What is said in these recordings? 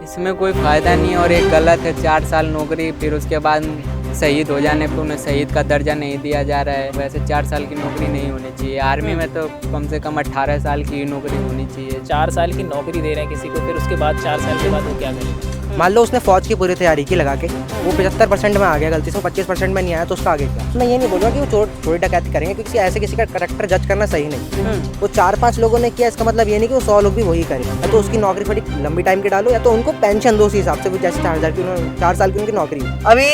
इसमें कोई फ़ायदा नहीं है और एक गलत है 4 साल नौकरी, फिर उसके बाद शहीद हो जाने पर उन्हें शहीद का दर्जा नहीं दिया जा रहा है। वैसे 4 साल की नौकरी नहीं होनी चाहिए। आर्मी में तो कम से कम 18 साल की नौकरी होनी चाहिए। 4 साल की नौकरी दे रहे हैं किसी को, फिर उसके बाद 4 साल के बाद वो क्या करेगा? मान लो उसने फौज की पूरी तैयारी की लगा के, वो 75% में आ गया, गलती से 25% में नहीं आया, तो उसका आगे क्या? मैं ये नहीं बोलूँगा कि वो चोरी डकैती करेंगे, क्योंकि ऐसे किसी का करैक्टर जज करना सही नहीं। वो 4-5 लोगों ने किया, इसका मतलब ये नहीं कि वो 100 लोग भी वही करें। या तो उसकी नौकरी थोड़ी लंबी टाइम की डालो, या तो उनको पेंशन दो उसी हिसाब से, जैसे 4 साल की उनकी नौकरी। अभी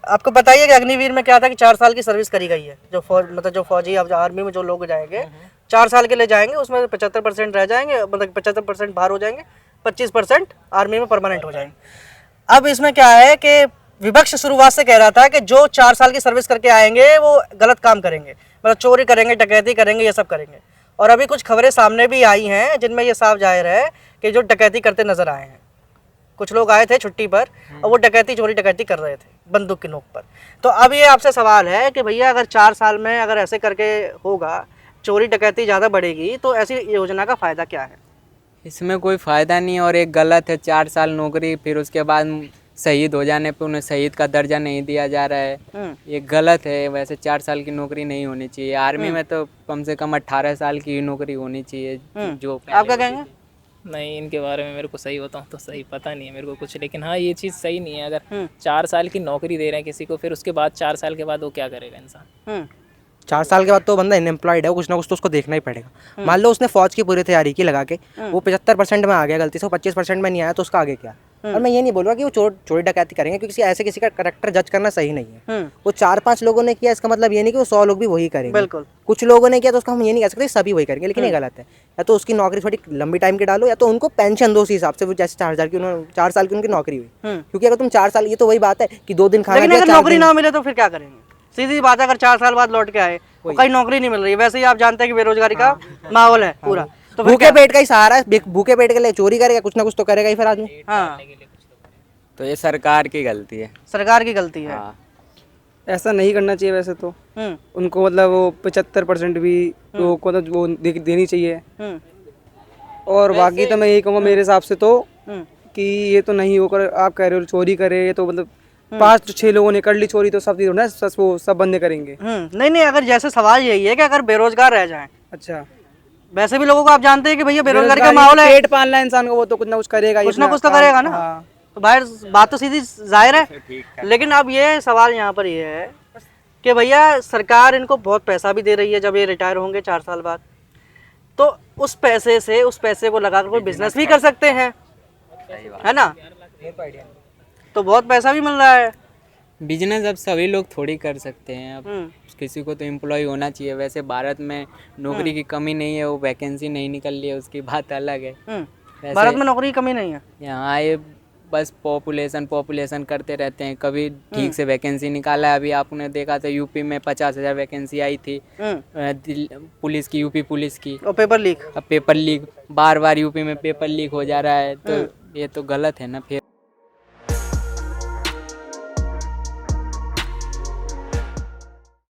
आपको बताइए कि अग्निवीर में क्या था कि 4 साल की सर्विस करी गई है। जो फौजी अब आर्मी में जो लोग जाएंगे 4 साल के लिए जाएंगे, उसमें 75% रह जाएंगे, मतलब 75% बाहर हो जाएंगे, 25% आर्मी में परमानेंट हो जाएंगे। अब इसमें क्या है कि विपक्ष शुरुआत से कह रहा था कि जो 4 साल की सर्विस करके आएंगे वो गलत काम करेंगे, मतलब चोरी करेंगे, डकैती करेंगे, ये सब करेंगे। और अभी कुछ खबरें सामने भी आई हैं जिनमें ये साफ जाहिर है कि जो डकैती करते नजर आए हैं। कुछ लोग आए थे छुट्टी पर और वो चोरी डकैती कर रहे थे बंदूक की नोक पर। तो अब ये आपसे सवाल है कि भैया अगर 4 साल में अगर ऐसे करके होगा, चोरी डकैती ज़्यादा बढ़ेगी, तो ऐसी योजना का फ़ायदा क्या है? इसमें कोई फ़ायदा नहीं है और एक गलत है 4 साल नौकरी, फिर उसके बाद शहीद हो जाने पर उन्हें शहीद का दर्जा नहीं दिया जा रहा है। ये गलत है। वैसे 4 साल की नौकरी नहीं होनी चाहिए। आर्मी में तो कम से कम 18 साल की नौकरी होनी चाहिए। जो आप क्या कहेंगे? नहीं, इनके बारे में मेरे को सही बताऊँ तो सही पता नहीं है मेरे को कुछ, लेकिन हाँ ये चीज़ सही नहीं है। अगर 4 साल की नौकरी दे रहे हैं किसी को, फिर उसके बाद 4 साल के बाद वो क्या करेगा इंसान? 4 साल के बाद तो बंदा अनएम्प्लॉयड है, कुछ ना कुछ तो उसको देखना ही पड़ेगा। मान लो उसने फौज की पूरी तैयारी की लगा के, वो 75% में आ गया, गलती से 25% में नहीं आया, तो उसका आगे क्या? और मैं ये नहीं बोलूँगा कि वो चोरी डकैती करेंगे, क्योंकि ऐसे किसी का करैक्टर जज करना सही नहीं है। वो 4-5 लोगों ने किया, इसका मतलब ये नहीं कि वो 100 लोग भी वही करेंगे। बिल्कुल। कुछ लोगों ने किया तो उसका हम ये नहीं कह सकते सभी वही करेंगे, लेकिन ये गलत है। या तो उसकी नौकरी थोड़ी लंबी टाइम की डालो, या तो उनको पेंशन दो उसी हिसाब से, जैसे 4 साल की उनकी नौकरी हुई। क्योंकि अगर तुम 4 साल, ये तो वही बात है कि 2 दिन खाना, लेकिन अगर नौकरी ना मिले तो फिर क्या करेंगे? सीधी बात है, अगर 4 साल बाद लौट के आए तो कहीं नौकरी नहीं मिल रही है। वैसे ही आप जानते हैं कि बेरोजगारी का माहौल है पूरा। तो भूखे पेट का ही सहारा है, भूखे पेट के लिए चोरी करेगा, कुछ ना कुछ तो करेगा ही फिर आदमी। हाँ, तो ये सरकार की गलती है। सरकार की गलती है। हाँ। ऐसा नहीं करना चाहिए वैसे तो। उनको मतलब वो 75% भी लोगों को तो वो देनी चाहिए। और बाकी तो मैं यही कहूँगा मेरे हिसाब से तो कि ये तो नहीं होकर, आप कह रहे हो चोरी करे, ये तो मतलब 5-6 लोगों ने कर ली चोरी, तो सब चीज़ ना वो सब बंदे करेंगे। नहीं, अगर जैसे सवाल यही है कि अगर बेरोजगार रह जाएं, अच्छा, वैसे भी लोगों को आप जानते हैं कि भैया बेरोजगारी का माहौल है, पेट पालना है इंसान को, वो तो कुछ ना कुछ करेगा, कुछ ना कुछ तो करेगा ना। हाँ। तो बाहर बात तो सीधी जाहिर है। लेकिन अब ये सवाल यहाँ पर ये है कि भैया सरकार इनको बहुत पैसा भी दे रही है, जब ये रिटायर होंगे 4 साल बाद, तो उस पैसे को लगाकर कोई बिजनेस भी कर सकते हैं, है ना? तो बहुत पैसा भी मिल रहा है। बिजनेस अब सभी लोग थोड़ी कर सकते हैं। अब किसी को तो एम्प्लॉय होना चाहिए। वैसे भारत में नौकरी की कमी नहीं है, वो वैकेंसी नहीं निकल रही है, उसकी बात अलग है। भारत में नौकरी की कमी नहीं है। यहाँ ये बस पॉपुलेशन करते रहते हैं। कभी ठीक से वैकेंसी निकाला है। अभी आपने देखा था यूपी में 50,000 वैकेंसी आई थी पुलिस की, यूपी पुलिस की। और पेपर लीक, अब पेपर लीक बार यूपी में पेपर लीक हो जा रहा है, तो ये तो गलत है ना फिर।